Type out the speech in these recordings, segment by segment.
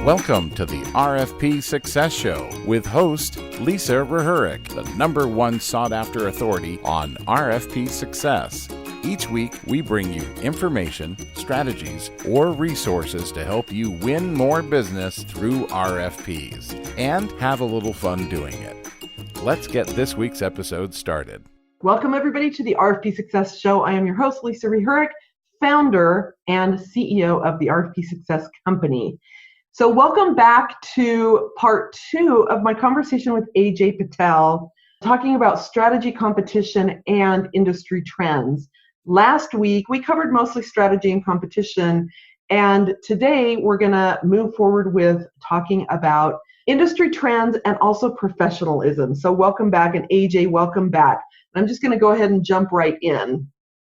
Welcome to the RFP Success Show with host Lisa Rehurik, the #1 sought-after authority on RFP success. Each week, we bring you information, strategies, or resources to help you win more business through RFPs and have a little fun doing it. Let's get this week's episode started. Welcome, everybody, to the RFP Success Show. I am your host, Lisa Rehurik, founder and CEO of the RFP Success Company. So welcome back to part 2 of my conversation with Ajay Patel, talking about strategy, competition, and industry trends. Last week, we covered mostly strategy and competition, and today we're going to move forward with talking about industry trends and also professionalism. So welcome back, and Ajay, welcome back. I'm just going to go ahead and jump right in.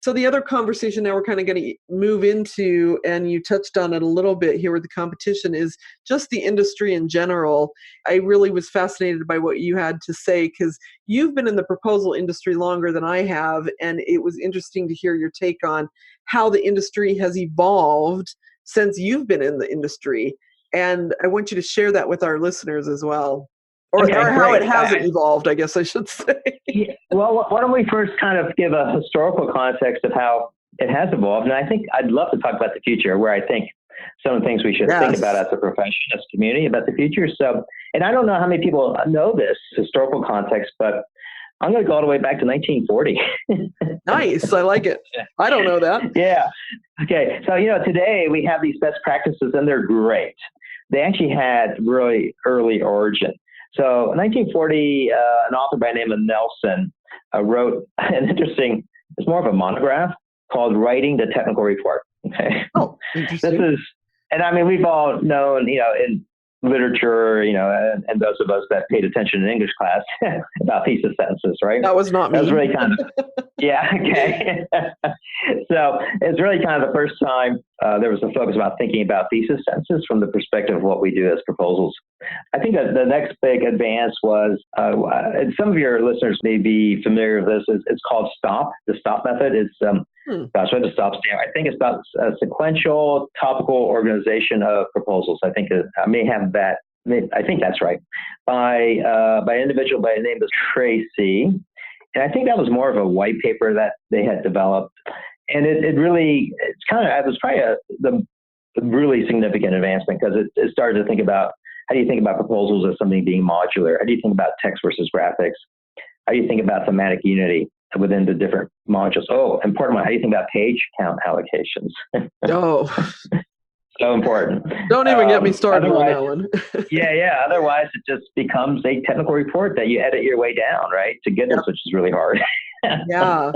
So the other conversation now we're kind of going to move into, and you touched on it a little bit here with the competition, is just the industry in general. I really was fascinated by what you had to say because you've been in the proposal industry longer than I have, and it was interesting to hear your take on how the industry has evolved since you've been in the industry. And I want you to share that with our listeners as well. Or how it hasn't evolved, I guess I should say. Well, why don't we first kind of give a historical context of how it has evolved? And I think I'd love to talk about the future, where I think some of the things we should think about as a professionalist community about the future. So, and I don't know how many people know this historical context, but I'm going to go all the way back to 1940. Nice. I like it. I don't know that. Yeah. Okay. So, today we have these best practices and they're great. They actually had really early origin. So in 1940, an author by the name of Nelson wrote an interesting, it's more of a monograph called Writing the Technical Report. Okay. Oh, interesting. And I mean, we've all known, in literature, and those of us that paid attention in English class about thesis sentences, right? That was not me. That was really kind of, yeah, okay. So it's really kind of the first time there was a focus about thinking about thesis sentences from the perspective of what we do as proposals. I think that the next big advance was, and some of your listeners may be familiar with this, it's called STOP. The STOP method is, gosh, what does STOP stand? I think it's about a sequential topical organization of proposals. I think I may have that. I think that's right. By an individual by the name of Tracy. And I think that was more of a white paper that they had developed. And it was probably the really significant advancement because it started to think about, how do you think about proposals as something being modular? How do you think about text versus graphics? How do you think about thematic unity within the different modules? Oh, important one. How do you think about page count allocations? Oh, so important. Don't even get me started on that one. yeah. Otherwise, it just becomes a technical report that you edit your way down, right? To get this, which is really hard. Yeah.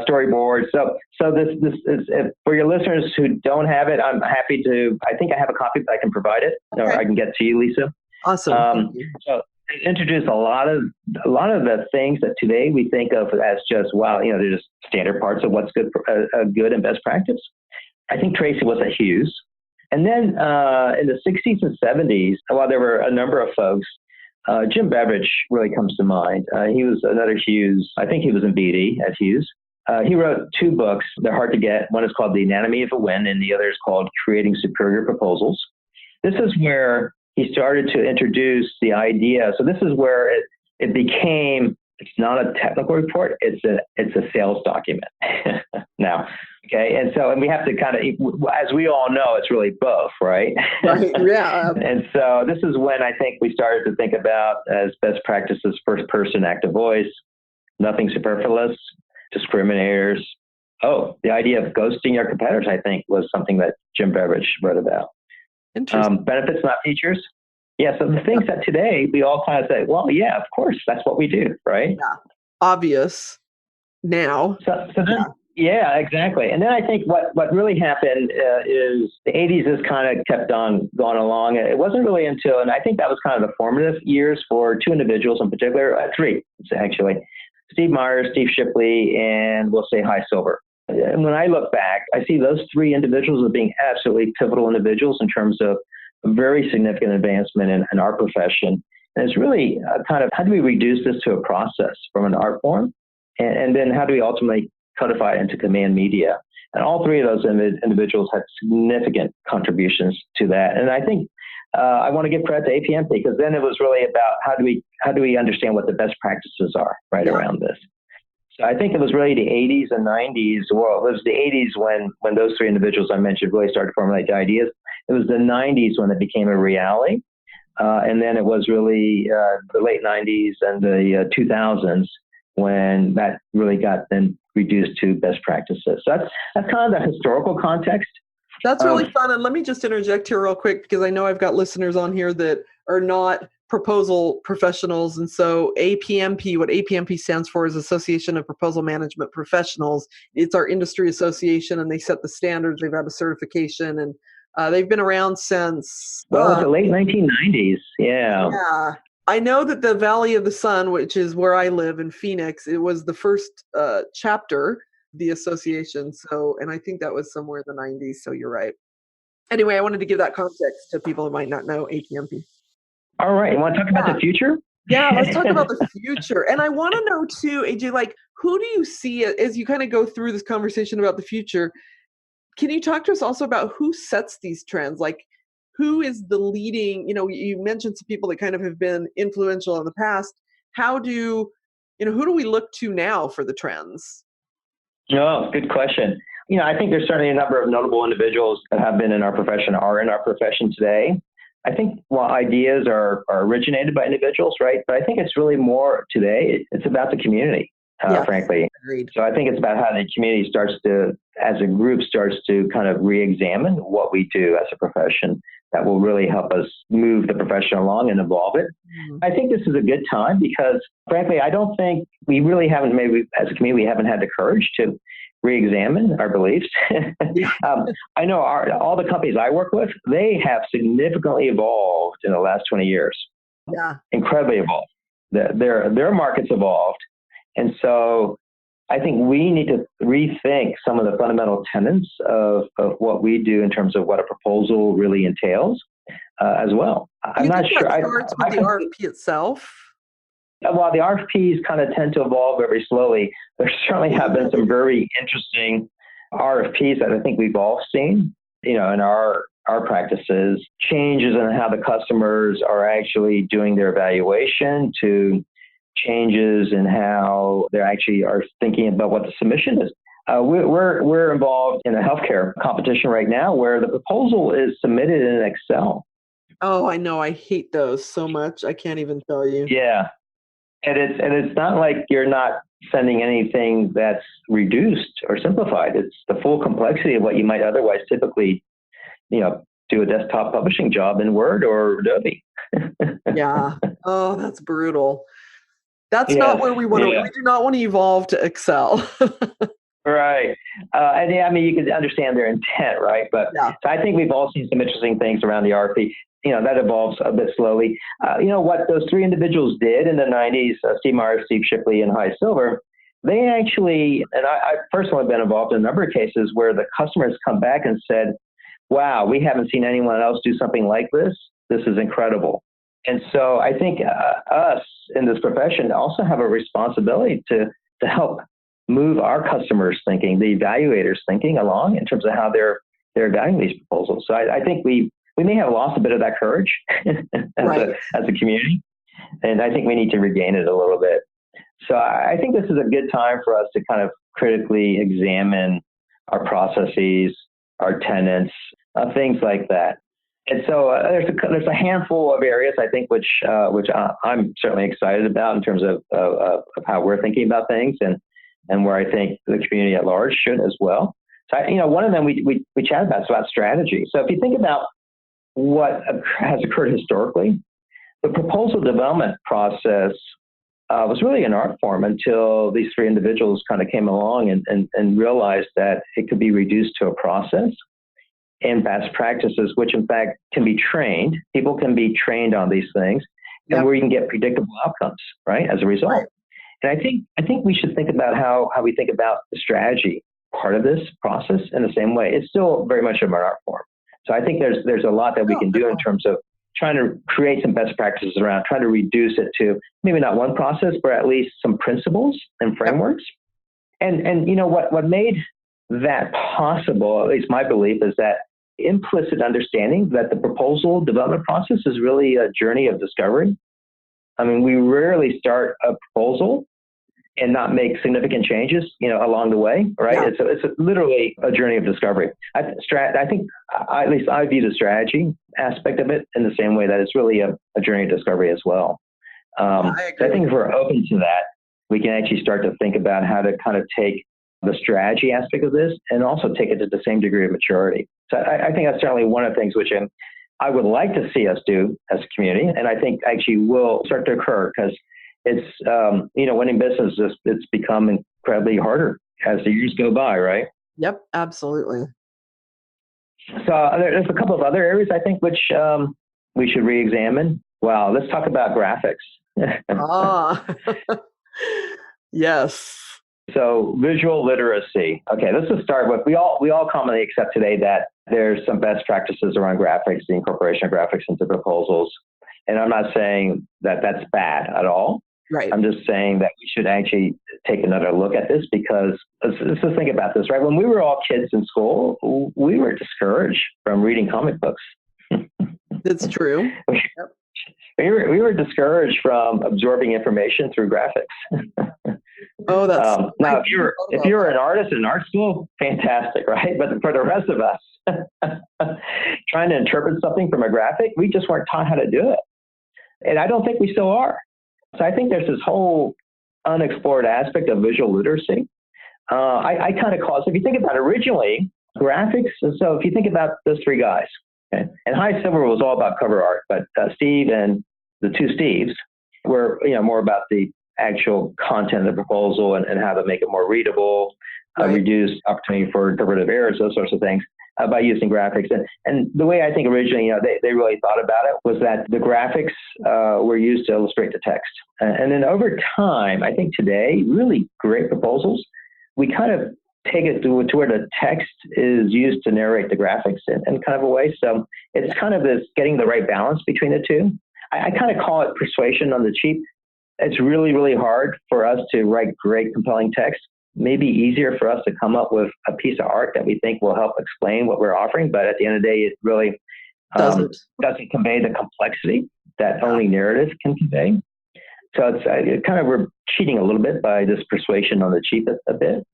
Storyboard. So this is, for your listeners who don't have it, I'm happy to. I think I have a copy, but I can provide it, or I can get to you, Lisa. Awesome. So it introduced a lot of the things that today we think of as just they're just standard parts of what's good and best practice. I think Tracy was at Hughes. And then in the 60s and 70s, while there were a number of folks, Jim Beveridge really comes to mind. He was another Hughes. I think he was in BD at Hughes. He wrote 2 books. They're hard to get. One is called The Anatomy of a Win, and the other is called Creating Superior Proposals. This is where he started to introduce the idea. So this is where it became, it's not a technical report, it's a sales document now. Okay. And we have to kind of, as we all know, it's really both, right? Right. Yeah. And so this is when I think we started to think about as best practices, first person active voice, nothing superfluous, discriminators. Oh, the idea of ghosting your competitors, I think, was something that Jim Beveridge wrote about. Interesting. Benefits, not features. Yeah. So the things that today we all kind of say, well, yeah, of course, that's what we do, right? Yeah. Obvious now. So then, yeah, exactly. And then I think what really happened is the 80s has kind of kept on going along. It wasn't really until, and I think that was kind of the formative years for 2 individuals in particular, 3 actually, Steve Myers, Steve Shipley, and we'll say High Silver. And when I look back, I see those 3 individuals as being absolutely pivotal individuals in terms of a very significant advancement in our profession. And it's really kind of, how do we reduce this to a process from an art form? And then how do we ultimately codify it into command media? And all 3 of those individuals had significant contributions to that. And I think I want to give credit to APMP, because then it was really about how do we understand what the best practices are around this. So I think it was really the 80s and 90s. Well, it was the 80s when those three individuals I mentioned really started to formulate the ideas. It was the 90s when it became a reality. And then it was really the late 90s and the 2000s when that really got then reduced to best practices. So that's kind of the historical context. That's really fun. And let me just interject here real quick, because I know I've got listeners on here that are not proposal professionals. And so APMP, what APMP stands for is Association of Proposal Management Professionals. It's our industry association, and they set the standards. They've had a certification, and they've been around since... the late 1990s. Yeah. Yeah. I know that the Valley of the Sun, which is where I live in Phoenix, it was the first chapter, the association. So, and I think that was somewhere in the 90s. So you're right. Anyway, I wanted to give that context to people who might not know APMP. All right. You want to talk about the future? Yeah, let's talk about the future. And I want to know too, AJ, like, who do you see as you kind of go through this conversation about the future? Can you talk to us also about who sets these trends? Like, who is the leading, you mentioned some people that kind of have been influential in the past. Who do we look to now for the trends? Oh, good question. I think there's certainly a number of notable individuals that have been in our profession, are in our profession today. I think while ideas are originated by individuals, right? But I think it's really more today, it's about the community, frankly. Agreed. So I think it's about how the community as a group starts to kind of re-examine what we do as a profession that will really help us move the profession along and evolve it. Mm-hmm. I think this is a good time because, frankly, I don't think we really haven't, maybe as a community, we haven't had the courage to re-examine our beliefs. I know all the companies I work with, they have significantly evolved in the last 20 years. Yeah. Incredibly evolved. Their markets evolved. And so I think we need to rethink some of the fundamental tenets of what we do in terms of what a proposal really entails as well. I'm not sure. That starts with the RFP itself? While the RFPs kind of tend to evolve very slowly, there certainly have been some very interesting RFPs that I think we've all seen, in our practices, changes in how the customers are actually doing their evaluation to changes in how they actually are thinking about what the submission is. We're involved in a healthcare competition right now where the proposal is submitted in Excel. Oh, I know. I hate those so much. I can't even tell you. Yeah. And it's not like you're not sending anything that's reduced or simplified. It's the full complexity of what you might otherwise typically, do a desktop publishing job in Word or Adobe. Yeah. Oh, that's brutal. That's not where we want to. We do not want to evolve to Excel. Right. You can understand their intent, right? But so I think we've all seen some interesting things around the RFP. That evolves a bit slowly. What those three individuals did in the 90s, Steve Myers, Steve Shipley, and Hy Silver, they actually, and I personally have been involved in a number of cases where the customers come back and said, wow, we haven't seen anyone else do something like this. This is incredible. And so I think us in this profession also have a responsibility to help move our customers' thinking, the evaluators' thinking along in terms of how they're evaluating these proposals. So I think we may have lost a bit of that courage as a community, and I think we need to regain it a little bit. So I think this is a good time for us to kind of critically examine our processes, our tenets, things like that. And so there's a handful of areas I think which I'm certainly excited about in terms of how we're thinking about things and where I think the community at large should as well. So one of them we chat about is about strategy. So if you think about what has occurred historically, the proposal development process was really an art form until these three individuals kind of came along and realized that it could be reduced to a process and best practices, which in fact can be trained. People can be trained on these things, and where you can get predictable outcomes, right, as a result. Right. And I think we should think about how we think about the strategy part of this process in the same way. It's still very much of an art form. So I think there's a lot that we can do in terms of trying to create some best practices around, trying to reduce it to maybe not one process, but at least some principles and frameworks. And what made that possible, at least my belief, is that implicit understanding that the proposal development process is really a journey of discovery. I mean, we rarely start a proposal and not make significant changes, along the way, right? Yeah. It's literally a journey of discovery. I think, at least I view the strategy aspect of it in the same way that it's really a journey of discovery as well. I agree. So I think if we're open to that, we can actually start to think about how to kind of take the strategy aspect of this and also take it to the same degree of maturity. So I think that's certainly one of the things which I would like to see us do as a community, and I think actually will start to occur because it's, winning business, it's become incredibly harder as the years go by, right? Yep, absolutely. So there's a couple of other areas I think which we should re-examine. Wow, let's talk about graphics. Yes. So visual literacy. Okay, let's just start with, we all commonly accept today that there's some best practices around graphics, the incorporation of graphics into proposals. And I'm not saying that that's bad at all. Right. I'm just saying that we should actually take another look at this because let's just think about this, right? When we were all kids in school, we were discouraged from reading comic books. That's true. We were discouraged from absorbing information through graphics. Oh, that's now. If you're an artist in art school, fantastic, right? But for the rest of us, trying to interpret something from a graphic, we just weren't taught how to do it, and I don't think we still are. So I think there's this whole unexplored aspect of visual literacy. I kind of call it. So if you think about originally graphics, so if you think about those three guys, okay, and High Silver was all about cover art, but Steve and the two Steves were more about the actual content of the proposal and how to make it more readable, right, reduce opportunity for interpretive errors, those sorts of things, by using graphics. And the way I think originally, they really thought about it was that the graphics were used to illustrate the text. And then over time, I think today, really great proposals, we kind of take it to where the text is used to narrate the graphics in kind of a way. So it's kind of this getting the right balance between the two. I kind of call it persuasion on the cheap. It's really, really hard for us to write great, compelling text. Maybe easier for us to come up with a piece of art that we think will help explain what we're offering. But at the end of the day, it really doesn't convey the complexity that only narrative can convey. So it's kind of, we're cheating a little bit by this persuasion on the cheap a bit.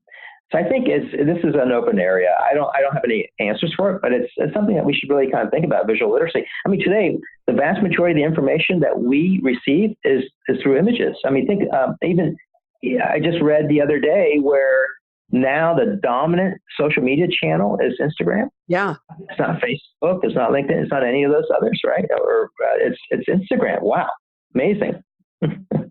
So I think this is an open area. I don't have any answers for it, but it's something that we should really kind of think about, visual literacy. I mean, today, the vast majority of the information that we receive is through images. I mean, think I just read the other day where now the dominant social media channel is Instagram. Yeah. It's not Facebook. It's not LinkedIn. It's not any of those others, right? Or it's Instagram. Wow. Amazing.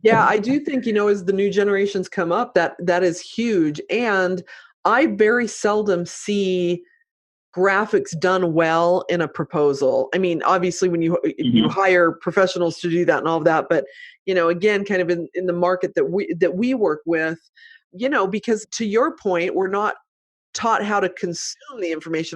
Yeah, I do think, as the new generations come up, that is huge. And I very seldom see graphics done well in a proposal. I mean, obviously when you hire professionals to do that and all of that, but again, kind of in the market that we work with, because to your point, we're not taught how to consume the information off